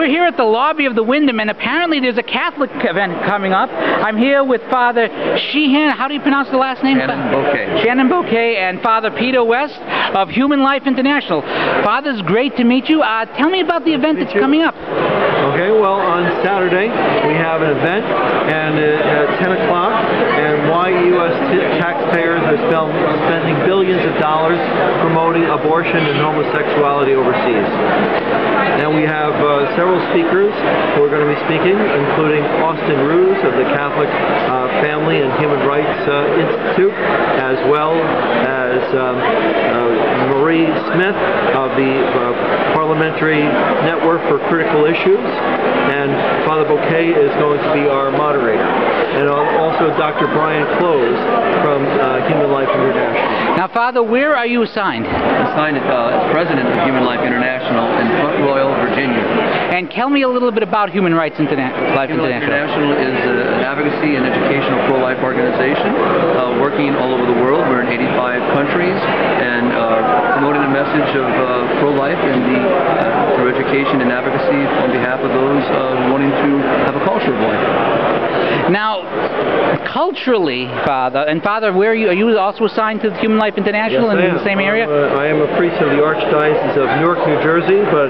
we're here at the lobby of the Wyndham, and apparently there's a Catholic event coming up. I'm here with Father Sheehan. How do you pronounce the last name? Shannon Bouquet. Shannon Bouquet, and Father Peter West of Human Life International. Father, it's great to meet you. Tell me about the event that's coming up. Okay, well, on Saturday we have an event, and at 10 o'clock, and why U.S. taxpayers are spending billions of dollars promoting abortion and homosexuality overseas. And we have several speakers who are going to be speaking, including Austin Ruse of the Catholic Family and Human Rights Institute, as well as Marie Smith of the Parliamentary Network for Critical Issues, and Father Bouquet is going to be our moderator, and also Dr. Brian Close from Human Life International. Now, Father, where are you assigned? Assigned as President of Human Life International in Front Royal, Virginia. And tell me a little bit about Human Rights Life International. Human Life International is an advocacy and educational pro-life organization working all over the world. We're in 85 countries and promoting a message of pro-life and through education and advocacy on behalf of those wanting to have a culture of life. Now, culturally, Father, and Father, where are you also assigned to Human Life International in the same area? I am a priest of the Archdiocese of Newark, New Jersey, but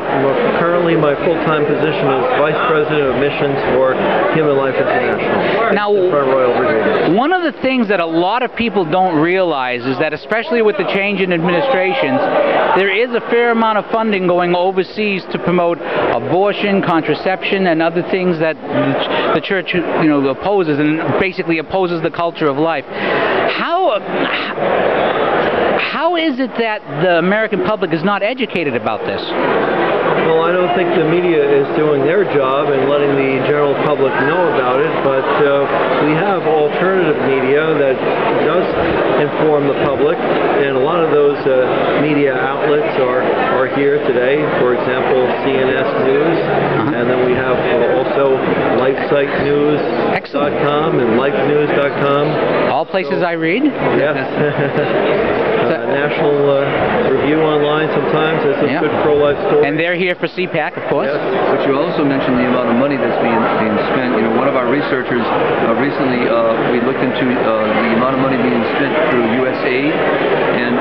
currently my full-time position is Vice President of Missions for Human Life International. Now, one of the things that a lot of people don't realize is that, especially with the change in administrations, there is a fair amount of funding going overseas to promote abortion, contraception, and other things that the Church, opposes, and basically opposes the culture of life. How is it that the American public is not educated about this? Well, I don't think the media is doing their job in letting the general public know about it, but we have alternative media that does inform the public, and a lot of those media outlets are here today. For example, CNS News, and then we have also LifeSiteNews.com and LifeNews.com. All places I read? Yes. National Review Online sometimes has some good pro-life stories. And they're here for CPAC, of course. Yes. But you also mentioned the amount of money that's being spent. One of our researchers recently, we looked into the amount of money being spent through USAID and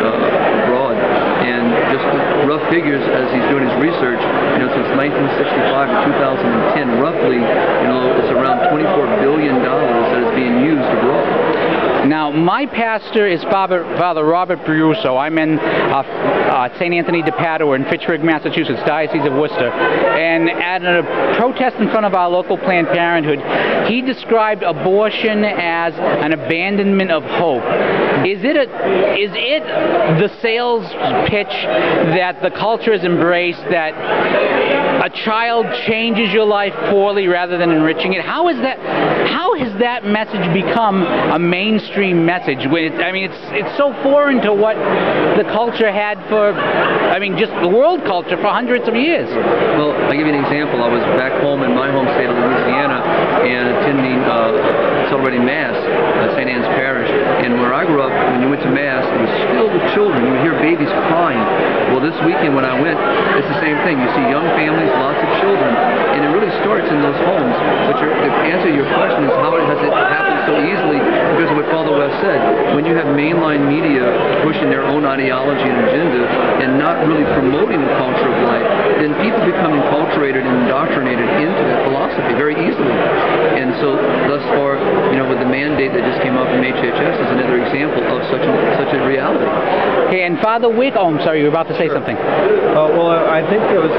abroad. And just rough figures as he's doing his research, since 1965 to 2010, roughly, it's around $24 billion that is being used abroad. Now, my pastor is Father Robert Bruso. I'm in St. Anthony de Padua in Fitchburg, Massachusetts, Diocese of Worcester. And at a protest in front of our local Planned Parenthood, he described abortion as an abandonment of hope. Is it the sales pitch that the culture has embraced, that a child changes your life poorly rather than enriching it? How has that message become a mainstream message? It's so foreign to what the culture had for, just the world culture for hundreds of years. Well, I'll give you an example. I was back home in my home state of Louisiana and attending, celebrating Mass at St. Anne's Parish. And where I grew up, when you went to Mass, it was filled with children. You would hear babies crying. Well, this weekend when I went, it's the same thing. You see young families, lots of children, and it really starts in those homes. But the answer to your question is, how has it happened so easily? Because of what Father West said. When you have mainline media pushing their own ideology and agenda and not really promoting the culture of life, then people become enculturated and indoctrinated into that philosophy very easily. And so thus far, with the mandate that just came up from HHS is another example of such a reality. Okay, and Father Wick, I'm sorry, you were about to say something. Well, I think there was...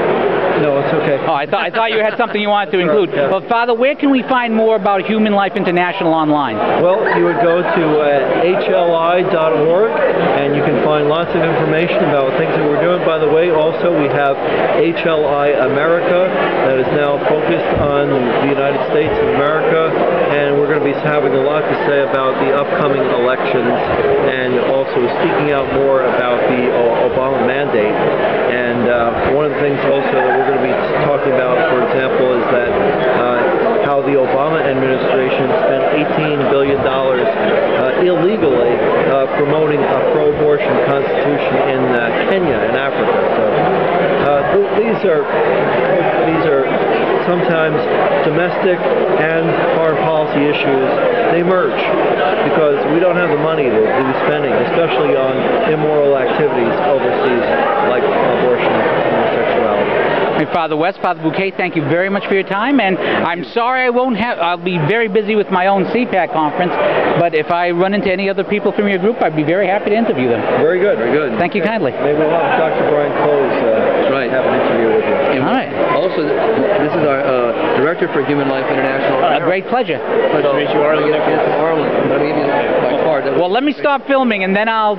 No, it's okay. Oh, I thought you had something you wanted to include. Yeah. Well, Father, where can we find more about Human Life International online? Well, you would go to HLI.org, and you can find lots of information about things that we're doing. By the way, also we have HLI America that is now focused on the United States of America, and we're going to be having a lot to say about the upcoming elections and also speaking out more about the Obama mandate. And one of the things also that we're going to be talking about, for example, is that how the Obama administration spent $18 billion illegally promoting a pro-abortion constitution in Kenya, in Africa. So these are sometimes domestic and foreign policy issues, they merge because we don't have the money to be spending, especially on immoral activities overseas like abortion and homosexuality. Father West, Father Bouquet, thank you very much for your time, and I'm sorry I'll be very busy with my own CPAC conference, but if I run into any other people from your group, I'd be very happy to interview them. Very good. Very good. Thank you kindly. Maybe we'll have Dr. Brian Close have an interview with you. And all right. Also, this is our Director for Human Life International. A great pleasure. Pleasure to meet you, Arlen. Arlen. Let me give you my card. Well, let me stop filming, and then I'll